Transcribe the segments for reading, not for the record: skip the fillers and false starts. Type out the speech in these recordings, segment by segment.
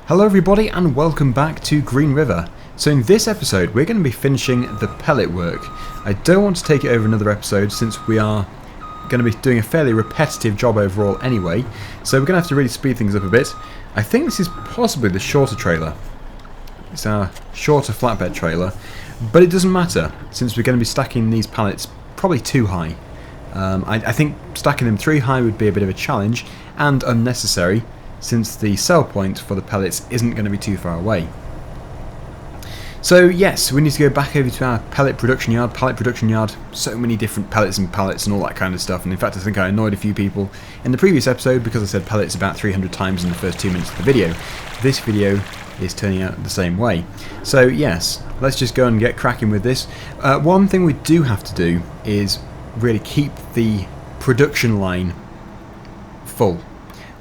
Hello everybody and welcome back to GreenRiver. So in this episode we're going to be finishing the pellet work. I don't want to take it over another episode since we are going to be doing a fairly repetitive job overall anyway, so we're going to have to really speed things up a bit. I think this is possibly the shorter trailer. It's our shorter flatbed trailer, but it doesn't matter since we're going to be stacking these pallets probably too high. I think stacking them too high would be a bit of a challenge and unnecessary, since the sell point for the pellets isn't going to be too far away. So yes, we need to go back over to our pallet production yard, so many different pellets and pallets and all that kind of stuff, and in fact I think I annoyed a few people in the previous episode because I said pellets about 300 times in the first 2 minutes of the video. This video is turning out the same way. So yes, let's just go and get cracking with this. One thing we do have to do is really keep the production line full.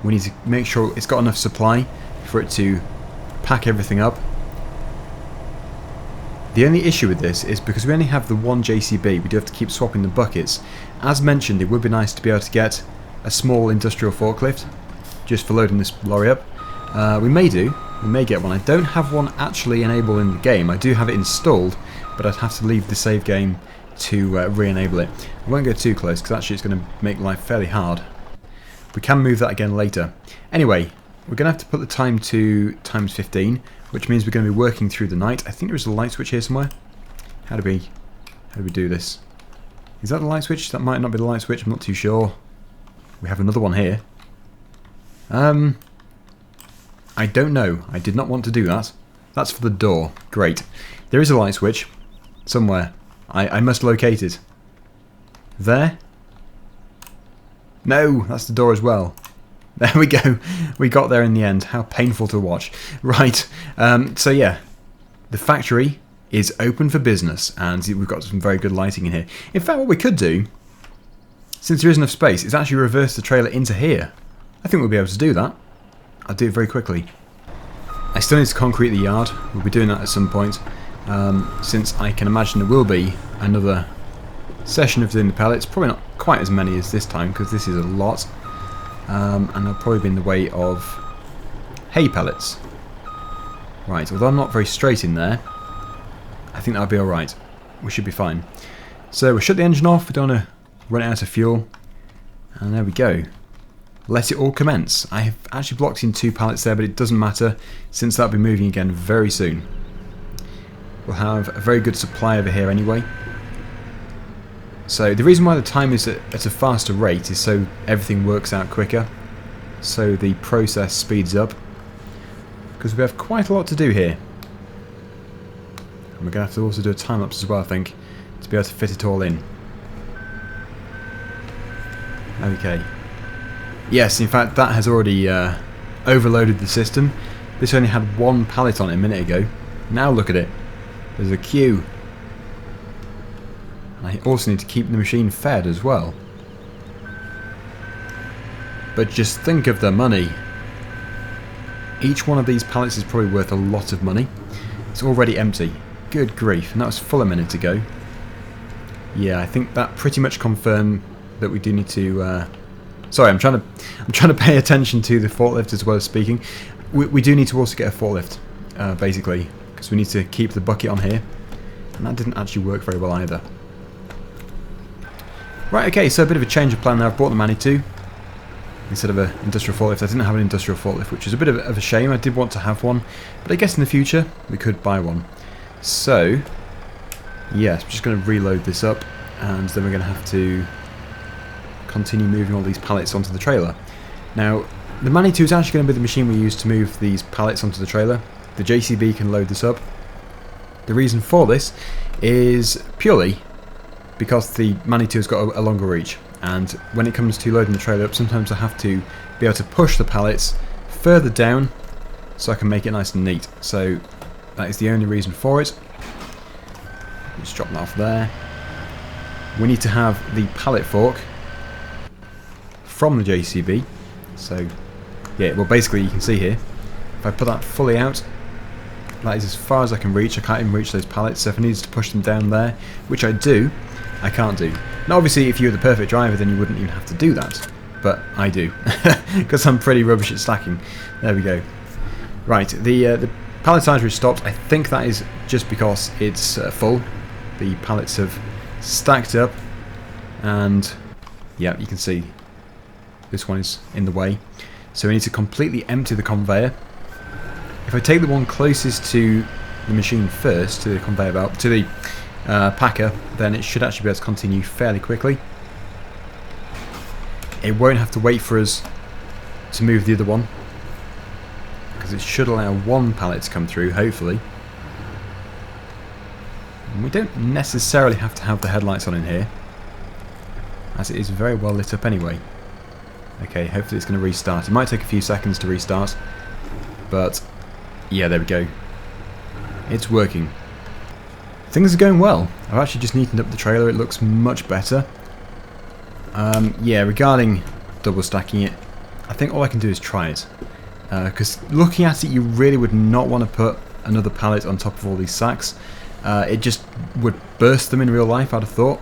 We need to make sure it's got enough supply for it to pack everything up. The only issue with this is because we only have the one JCB, we do have to keep swapping the buckets. As mentioned, it would be nice to be able to get a small industrial forklift just for loading this lorry up. We may get one. I don't have one actually enabled in the game. I do have it installed, but I'd have to leave the save game to re-enable it. I won't go too close because actually it's going to make life fairly hard. We can move that again later. Anyway, we're going to have to put the time to times 15, which means we're going to be working through the night. I think there is a light switch here somewhere. How do we do this? Is that the light switch? That might not be the light switch, I'm not too sure. We have another one here. I don't know. I did not want to do that. That's for the door. Great. There is a light switch somewhere. I must locate it. There? No, that's the door as well. There we go. We got there in the end. How painful to watch. Right. So yeah, the factory is open for business, and we've got some very good lighting in here. In fact, what we could do, since there is enough space, is actually reverse the trailer into here. I think we'll be able to do that. I'll do it very quickly. I still need to concrete the yard. We'll be doing that at some point, since I can imagine there will be another session of doing the pallets. Probably not quite as many as this time because this is a lot, and I'll probably be in the way of hay pellets. Right, although I'm not very straight in there, I think that'll be alright. We should be fine. So we'll shut the engine off, we don't want to run out of fuel, and there we go. Let it all commence. I have actually blocked in 2 pallets there, but it doesn't matter since that'll be moving again very soon. We'll have a very good supply over here anyway. So the reason why the time is at a faster rate is so everything works out quicker, so the process speeds up, because we have quite a lot to do here. And we're going to have to also do a time-lapse as well, I think, to be able to fit it all in. Okay. Yes, in fact that has already overloaded the system. This only had 1 pallet on it a minute ago. Now look at it. There's a queue. I also need to keep the machine fed as well. But just think of the money. Each one of these pallets is probably worth a lot of money. It's already empty. Good grief, and that was full a minute ago. Yeah, I think that pretty much confirmed that we do need to... Sorry, I'm trying to pay attention to the forklift as well as speaking. We do need to also get a forklift, basically, because we need to keep the bucket on here. And that didn't actually work very well either. Right, okay, so a bit of a change of plan there. I've bought the Manitou instead of an industrial forklift. I didn't have an industrial forklift, which is a bit of a shame. I did want to have one, but I guess in the future we could buy one. So, yes, I'm just going to reload this up, and then we're going to have to continue moving all these pallets onto the trailer. Now, the Manitou is actually going to be the machine we use to move these pallets onto the trailer. The JCB can load this up. The reason for this is purely because the Manitou has got a longer reach, and when it comes to loading the trailer up, sometimes I have to be able to push the pallets further down so I can make it nice and neat. So that is the only reason for it. Just drop that off there. We need to have the pallet fork from the JCB. So yeah, well basically you can see here, if I put that fully out, that is as far as I can reach. I can't even reach those pallets, so if I needed to push them down there, which I do, I can't do. Now obviously if you were the perfect driver then you wouldn't even have to do that, but I do, because I'm pretty rubbish at stacking. There we go. Right, the palletizer is stopped. I think that is just because it's full. The pallets have stacked up, and yeah, you can see this one is in the way. So we need to completely empty the conveyor. If I take the one closest to the machine first, to the conveyor belt, to the packer, then it should actually be able to continue fairly quickly. It won't have to wait for us to move the other one, because it should allow one pallet to come through, hopefully. And we don't necessarily have to have the headlights on in here, as it is very well lit up anyway. Okay, hopefully it's going to restart. It might take a few seconds to restart, but yeah, there we go. It's working. Things are going well. I've actually just neatened up the trailer. It looks much better. Yeah, regarding double stacking it, I think all I can do is try it. Because looking at it, you really would not want to put another pallet on top of all these sacks. It just would burst them in real life, I'd have thought.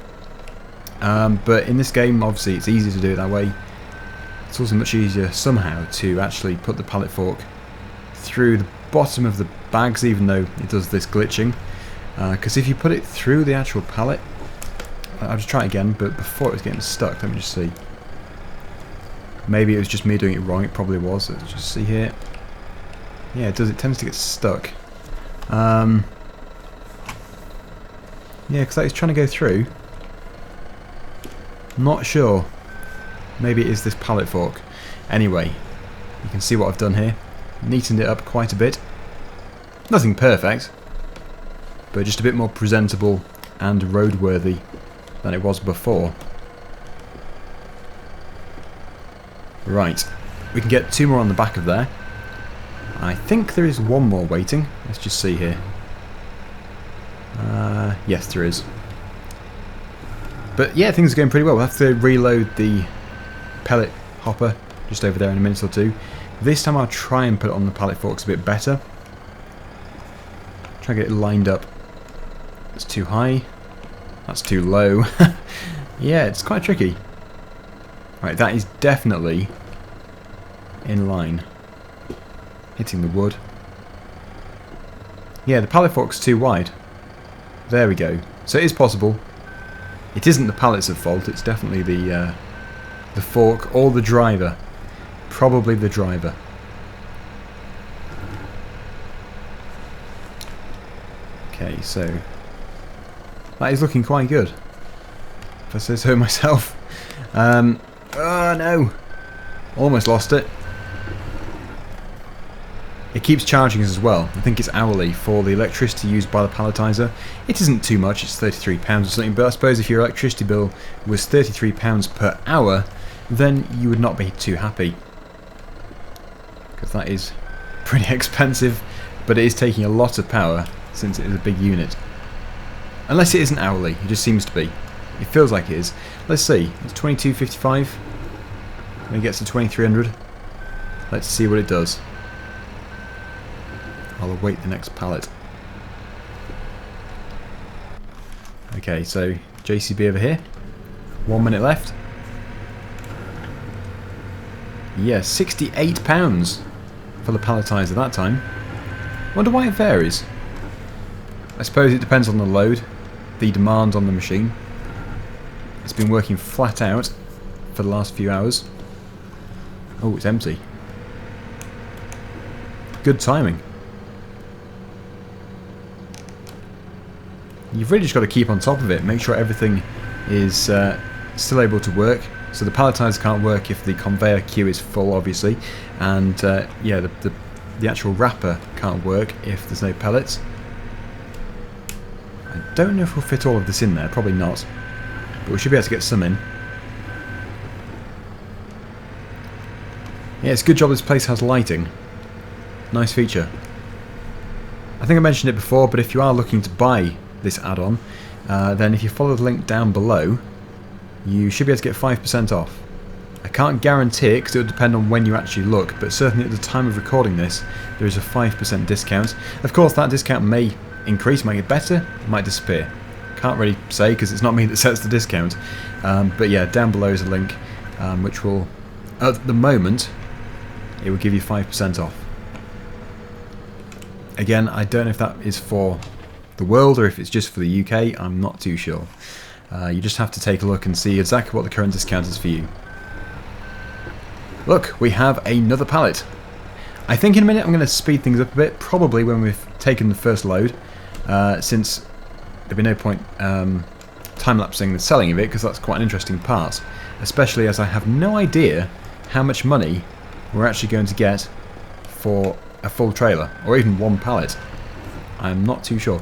But in this game, obviously, it's easy to do it that way. It's also much easier somehow to actually put the pallet fork through the bottom of the bags, even though it does this glitching. Because if you put it through the actual pallet, I'll just try it again, but before it was getting stuck, let me just see. Maybe it was just me doing it wrong, it probably was. Let's just see here. Yeah, it does, it tends to get stuck. Yeah, because that is trying to go through. Not sure. Maybe it is this pallet fork. Anyway, you can see what I've done here. Neatened it up quite a bit. Nothing perfect, but just a bit more presentable and roadworthy than it was before. Right, we can get two more on the back of there. I think there is one more waiting. Let's just see here. Yes, there is. But yeah, things are going pretty well. We'll have to reload the pellet hopper just over there in a minute or two. This time I'll try and put it on the pallet forks a bit better. Try and get it lined up. It's too high. That's too low. Yeah, it's quite tricky. Right, that is definitely in line. Hitting the wood. Yeah, the pallet fork's too wide. There we go. So it is possible. It isn't the pallets at fault, it's definitely the fork or the driver. Probably the driver. Okay, so that is looking quite good, if I say so myself. Oh no! Almost lost it. It keeps charging us as well. I think it's hourly for the electricity used by the palletizer. It isn't too much, it's £33 or something, but I suppose if your electricity bill was £33 per hour, then you would not be too happy. Because that is pretty expensive, but it is taking a lot of power since it is a big unit. Unless it isn't hourly, it just seems to be. It feels like it is. Let's see, it's £22.55. When it gets to 2300, let's see what it does. I'll await the next pallet. Okay, so JCB over here. 1 minute left. Yeah, £68 for the palletizer that time. Wonder why it varies. I suppose it depends on the load, the demand on the machine. It's been working flat out for the last few hours. Oh, it's empty. Good timing. You've really just got to keep on top of it, make sure everything is still able to work. So the palletizer can't work if the conveyor queue is full, obviously, and yeah, the actual wrapper can't work if there's no pellets. I don't know if we'll fit all of this in there, probably not, but we should be able to get some in. Yeah, it's a good job this place has lighting. Nice feature. I think I mentioned it before, but if you are looking to buy this add-on, then if you follow the link down below, you should be able to get 5% off. I can't guarantee it because it will depend on when you actually look, but certainly at the time of recording this, there is a 5% discount. Of course, that discount may increase, might get better, might disappear. Can't really say because it's not me that sets the discount. But yeah, down below is a link which will, at the moment, it will give you 5% off. Again, I don't know if that is for the world or if it's just for the UK. I'm not too sure. You just have to take a look and see exactly what the current discount is for you. Look, we have another pallet. I think in a minute I'm going to speed things up a bit, probably when we've taken the first load, since there'd be no point time-lapsing the selling of it, because that's quite an interesting part, especially as I have no idea how much money we're actually going to get for a full trailer, or even one pallet. I'm not too sure.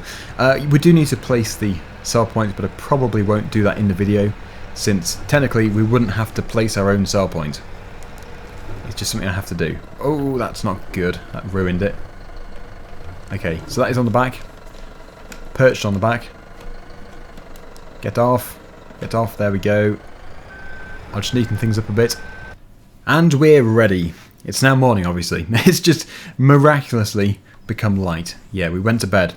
We do need to place the sell points, but I probably won't do that in the video, since technically we wouldn't have to place our own sell point. It's just something I have to do. Oh, that's not good. That ruined it. Okay, so that is on the back. Perched on the back. Get off. Get off. There we go. I'll just neaten things up a bit. And we're ready. It's now morning, obviously. It's just miraculously become light. Yeah, we went to bed.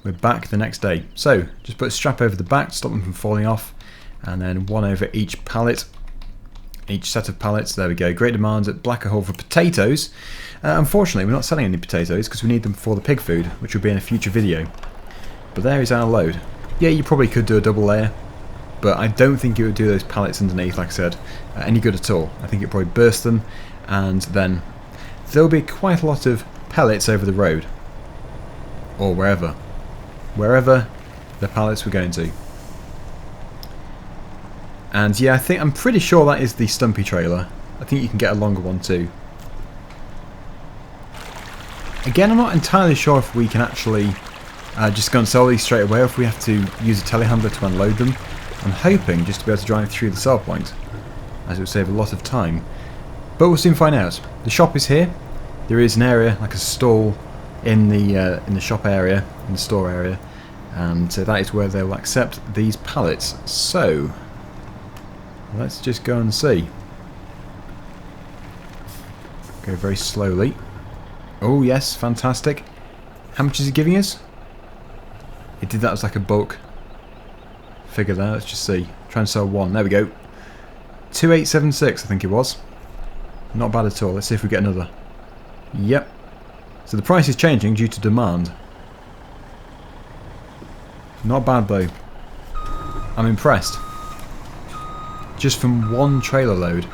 We're back the next day. So, just put a strap over the back to stop them from falling off. And then one over each pallet. Each set of pallets. There we go. Great demand at Blackahall for potatoes. Unfortunately, we're not selling any potatoes because we need them for the pig food, which will be in a future video. But there is our load. Yeah, you probably could do a double layer, but I don't think it would do those pallets underneath, like I said, any good at all. I think it probably burst them, and then there'll be quite a lot of pellets over the road, or wherever the pallets were going to. And yeah, I'm pretty sure that is the Stumpy trailer. I think you can get a longer one too. Again, I'm not entirely sure if we can actually just go and sell these straight away, or if we have to use a telehandler to unload them. I'm hoping just to be able to drive through the sell point, as it would save a lot of time. But we'll soon find out. The shop is here. There is an area, like a stall, in the shop area, in the store area, and that is where they'll accept these pallets. So let's just go and see. Go very slowly. Oh yes, fantastic. How much is it giving us? It did that as like a bulk figure there. Let's just see. Try and sell one. There we go. 2876 I think it was. Not bad at all. Let's see if we get another. Yep. So the price is changing due to demand. Not bad though. I'm impressed. Just from one trailer load,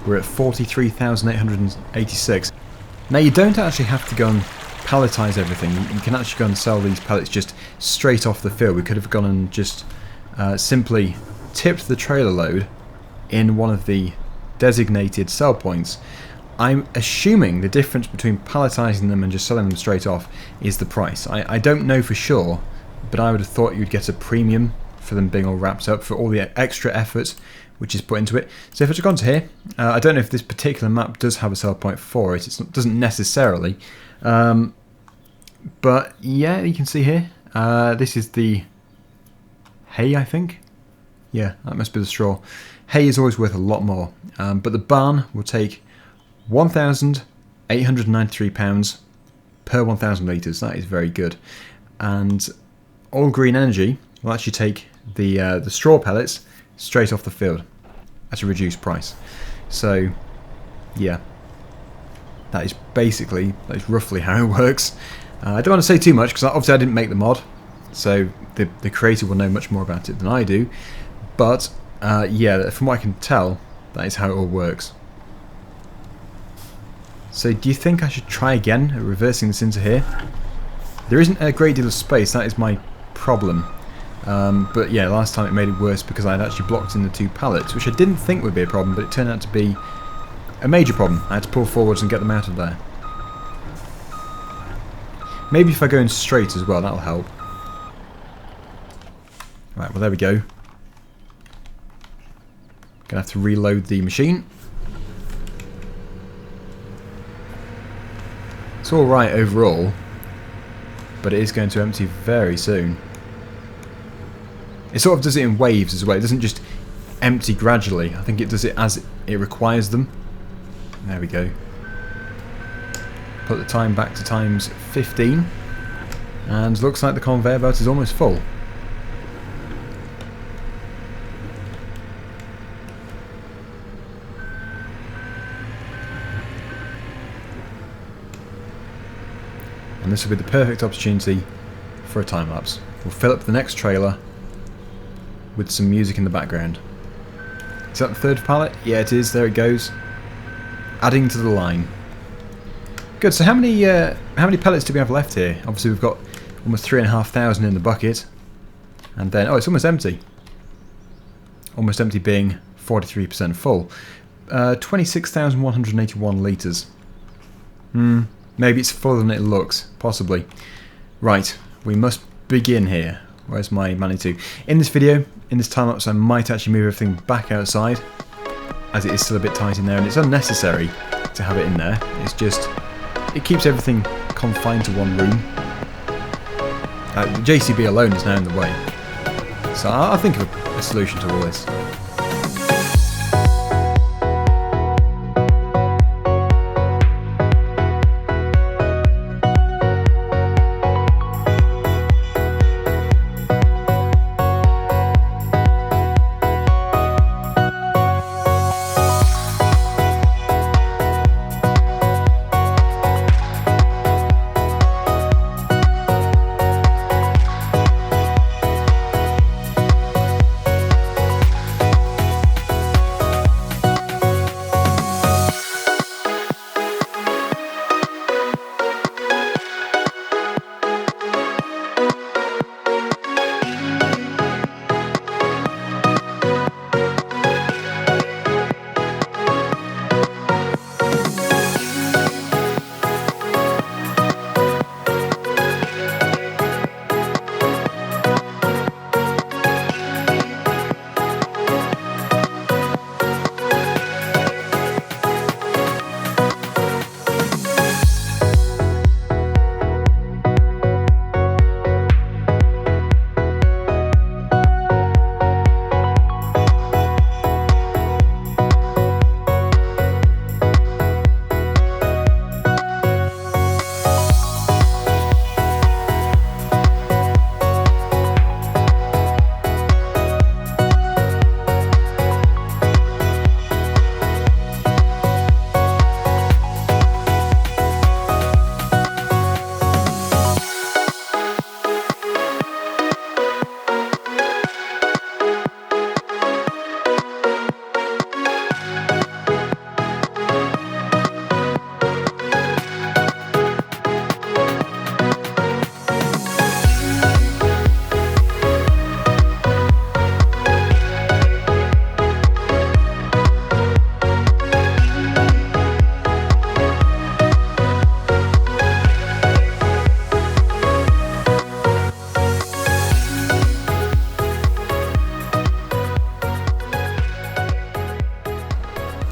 we're at 43,886. Now you don't actually have to go and palletize everything. You can actually go and sell these pallets just straight off the field. We could have gone and just simply tipped the trailer load in one of the designated sell points. I'm assuming the difference between palletizing them and just selling them straight off is the price. I don't know for sure, but I would have thought you'd get a premium for them being all wrapped up, for all the extra effort which is put into it. So if I just go on to here, I don't know if this particular map does have a sell point for it. It doesn't necessarily. But yeah, you can see here, this is the hay, I think. Yeah, that must be the straw. Hay is always worth a lot more, but the barn will take £1,893 per 1,000 litres. That is very good. And All Green Energy will actually take the straw pellets straight off the field at a reduced price. So yeah, that is roughly how it works. I don't want to say too much because obviously I didn't make the mod, so the creator will know much more about it than I do. But yeah, from what I can tell, that is how it all works. So do you think I should try again at reversing this into here? There isn't a great deal of space, that is my problem. But yeah, last time it made it worse because I had actually blocked in the two pallets, which I didn't think would be a problem, but it turned out to be a major problem. I had to pull forwards and get them out of there. Maybe if I go in straight as well, that'll help. Right, well there we go. Gonna have to reload the machine. It's alright overall, but it is going to empty very soon. It sort of does it in waves as well. It doesn't just empty gradually. I think it does it as it requires them. There we go. Put the time back to times 15. And looks like the conveyor belt is almost full. And this will be the perfect opportunity for a time lapse. We'll fill up the next trailer with some music in the background. Is that the third pallet? Yeah, it is. There it goes. Adding to the line. Good. So how many pellets do we have left here? Obviously we've got almost 3,500 in the bucket, and then it's almost empty. Almost empty being 43% full. 26,181 litres. Maybe it's fuller than it looks. Possibly. Right. We must begin here. Where's my Manitou? In this video, in this time lapse, I might actually move everything back outside, as it is still a bit tight in there, and it's unnecessary to have it in there. It's just, it keeps everything confined to one room. The JCB alone is now in the way. So I'll think of a solution to all this.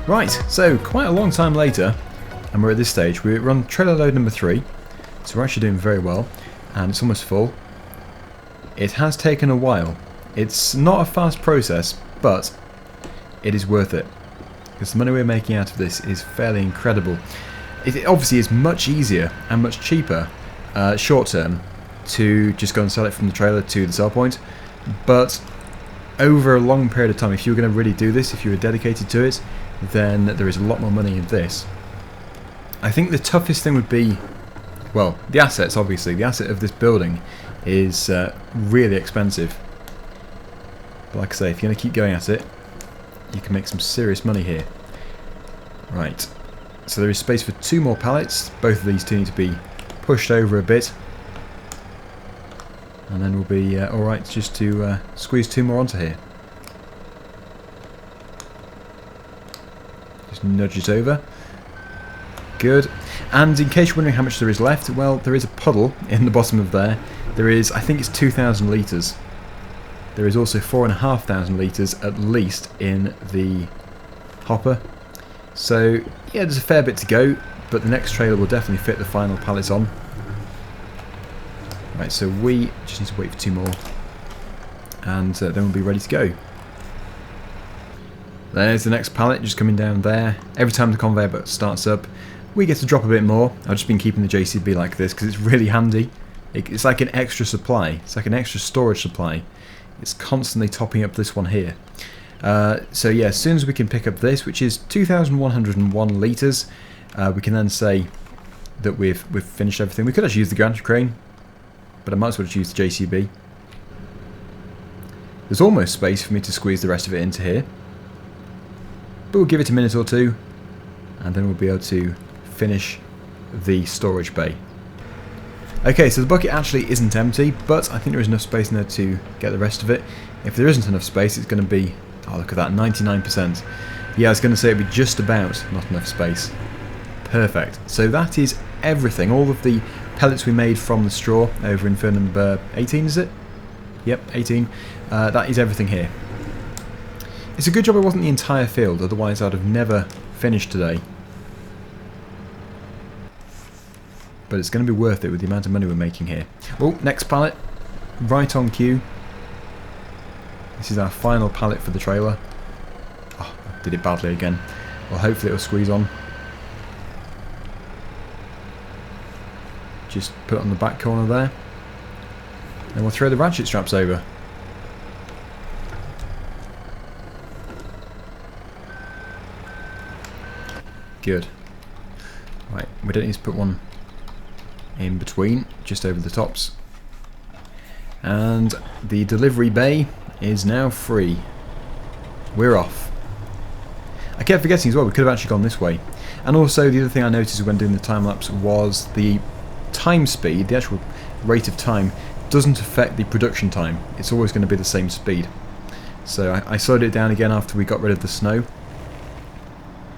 Right, so quite a long time later, and we're at this stage. We're on trailer load number 3, so we're actually doing very well, and it's almost full. It has taken a while. It's not a fast process, but it is worth it, because the money we're making out of this is fairly incredible. It obviously is much easier and much cheaper short term to just go and sell it from the trailer to the sell point, but over a long period of time, if you were going to really do this, if you were dedicated to it, then there is a lot more money in this. I think the toughest thing would be, well, the assets, obviously. The asset of this building is really expensive. But like I say, if you're going to keep going at it, you can make some serious money here. Right, so there is space for 2 more pallets. Both of these two need to be pushed over a bit, and then we'll be alright just to squeeze 2 more onto here. Just nudge it over. Good. And in case you're wondering how much there is left, well, there is a puddle in the bottom of there. There is, I think it's 2,000 litres. There is also 4,500 litres at least in the hopper. So, yeah, there's a fair bit to go, but the next trailer will definitely fit the final pallets on. Right, so we just need to wait for 2 more, and then we'll be ready to go. There's the next pallet just coming down there. Every time the conveyor belt starts up, we get to drop a bit more. I've just been keeping the JCB like this because it's really handy. It's like an extra supply. It's like an extra storage supply. It's constantly topping up this one here. So yeah, as soon as we can pick up this, which is 2,101 litres, we can then say, that we've finished everything. We could actually use the gantry crane, but I might as well just use the JCB. There's almost space for me to squeeze the rest of it into here, but we'll give it a minute or two, and then we'll be able to finish the storage bay. Okay, so the bucket actually isn't empty, but I think there is enough space in there to get the rest of it. If there isn't enough space, it's going to be, oh look at that, 99%. Yeah, I was going to say it'd be just about not enough space. Perfect. So that is everything. All of the pellets we made from the straw over in field number 18, is it? Yep, 18. That is everything here. It's a good job it wasn't the entire field, otherwise I'd have never finished today. But it's going to be worth it with the amount of money we're making here. Oh, next pallet. Right on cue. This is our final pallet for the trailer. Oh, I did it badly again. Well, hopefully it'll squeeze on. Just put it on the back corner there. And we'll throw the ratchet straps over. Good. Right, we don't need to put one in between, just over the tops. And the delivery bay is now free. We're off. I kept forgetting as well, we could have actually gone this way. And also the other thing I noticed when doing the time lapse was the time speed, the actual rate of time, doesn't affect the production time. It's always going to be the same speed. So I slowed it down again after we got rid of the snow.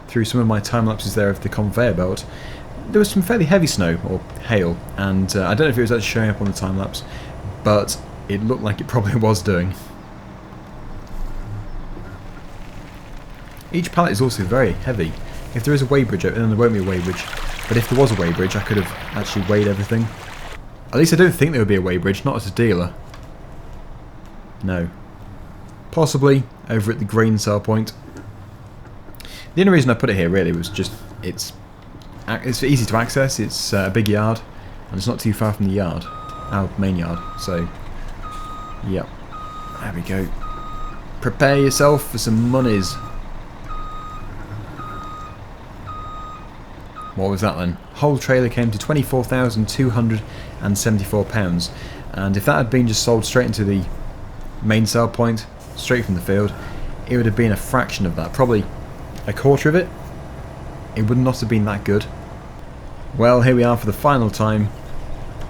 Through some of my time lapses there of the conveyor belt, there was some fairly heavy snow, or hail, and I don't know if it was actually showing up on the time lapse, but it looked like it probably was doing. Each pallet is also very heavy. If there is a weighbridge, then there won't be a weighbridge, but if there was a weighbridge I could have actually weighed everything. At least I don't think there would be a weighbridge, not as a dealer. No. Possibly over at the grain sale point. The only reason I put it here really was just it's easy to access, it's a big yard, and it's not too far from the yard, our main yard, so yep, there we go. Prepare yourself for some monies. What was that then? Whole trailer came to £24,274, and if that had been just sold straight into the main sale point, straight from the field, it would have been a fraction of that, probably a quarter of it. It would not have been that good. Well, here we are for the final time,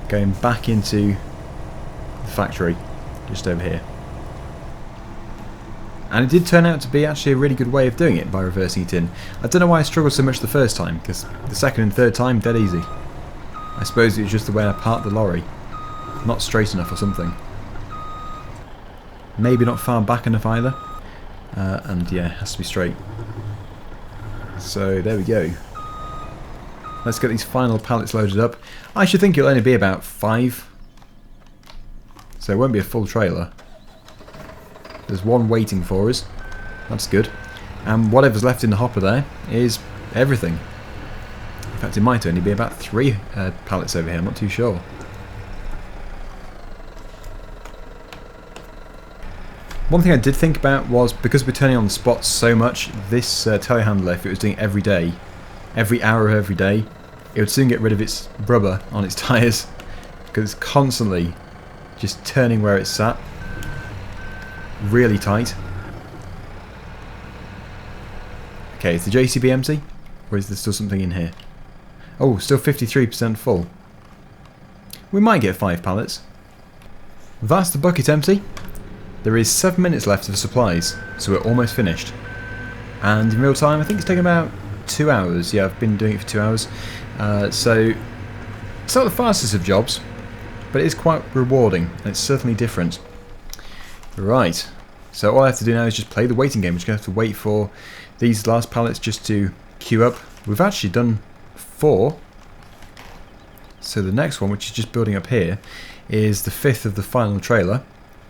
going back into the factory, just over here. And it did turn out to be actually a really good way of doing it by reversing it in. I don't know why I struggled so much the first time, because the second and third time, dead easy. I suppose it was just the way I parked the lorry. Not straight enough or something. Maybe not far back enough either. And yeah, it has to be straight. So there we go. Let's get these final pallets loaded up. I should think it'll only be about 5. So it won't be a full trailer. There's one waiting for us. That's good. And whatever's left in the hopper there is everything. In fact, it might only be about 3 pallets over here. I'm not too sure. One thing I did think about was, because we're turning on the spots so much, this telehandler, if it was doing every day, every hour of every day, it would soon get rid of its rubber on its tyres, because it's constantly just turning where it's sat. Really tight. Okay, is the JCB empty? Or is there still something in here? Oh, still 53% full. We might get 5 pallets. That's the bucket empty. There is 7 minutes left of supplies, so we're almost finished. And in real time, I think it's taken about 2 hours. Yeah, I've been doing it for 2 hours. So it's not the fastest of jobs, but it is quite rewarding, and it's certainly different. Right, so all I have to do now is just play the waiting game. We're just going to have to wait for these last pallets just to queue up. We've actually done 4. So the next one, which is just building up here, is the 5th of the final trailer.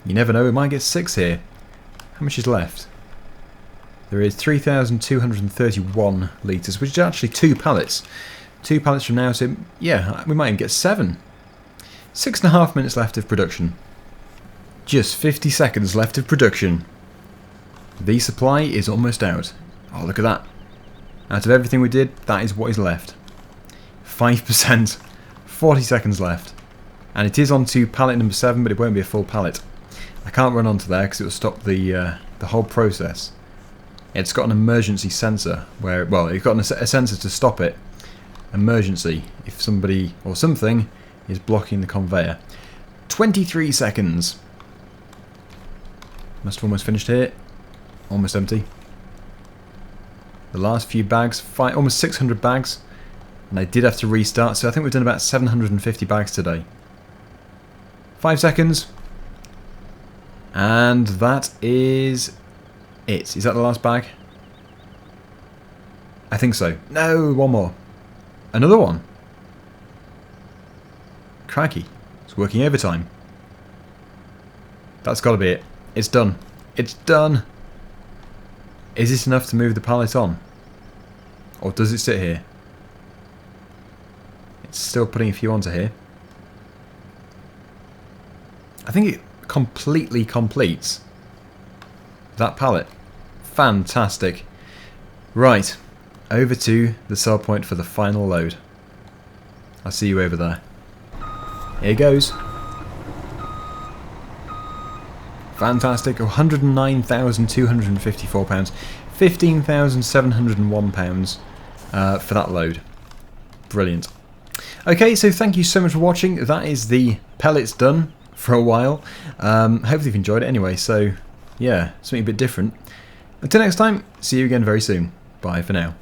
You never know, we might get 6 here. How much is left? There is 3,231 litres, which is actually 2 pallets. 2 pallets from now, so yeah, we might even get 7. 6.5 minutes left of production. Just 50 seconds left of production. The supply is almost out. Oh, look at that. Out of everything we did, that is what is left. 5%. 40 seconds left. And it is on to pallet number 7, but it won't be a full pallet. I can't run onto there because it will stop the whole process. It's got an emergency sensor where, well, it's got a sensor to stop it. Emergency, if somebody or something is blocking the conveyor. 23 seconds. Must have almost finished here. Almost empty. The last few bags, almost 600 bags. And I did have to restart, so I think we've done about 750 bags today. 5 seconds. And that is it. Is that the last bag? I think so. No, one more. Another one. Crikey. It's working overtime. That's got to be it. It's done. It's done. Is this enough to move the pallet on? Or does it sit here? It's still putting a few onto here. I think it completely completes that pallet. Fantastic. Right, over to the sell point for the final load. I'll see you over there. Here goes. Fantastic. £109,254. £15,701 for that load. Brilliant. Okay, so thank you so much for watching. That is the pellets done for a while. Hopefully you've enjoyed it anyway. So, yeah, something a bit different. Until next time, see you again very soon. Bye for now.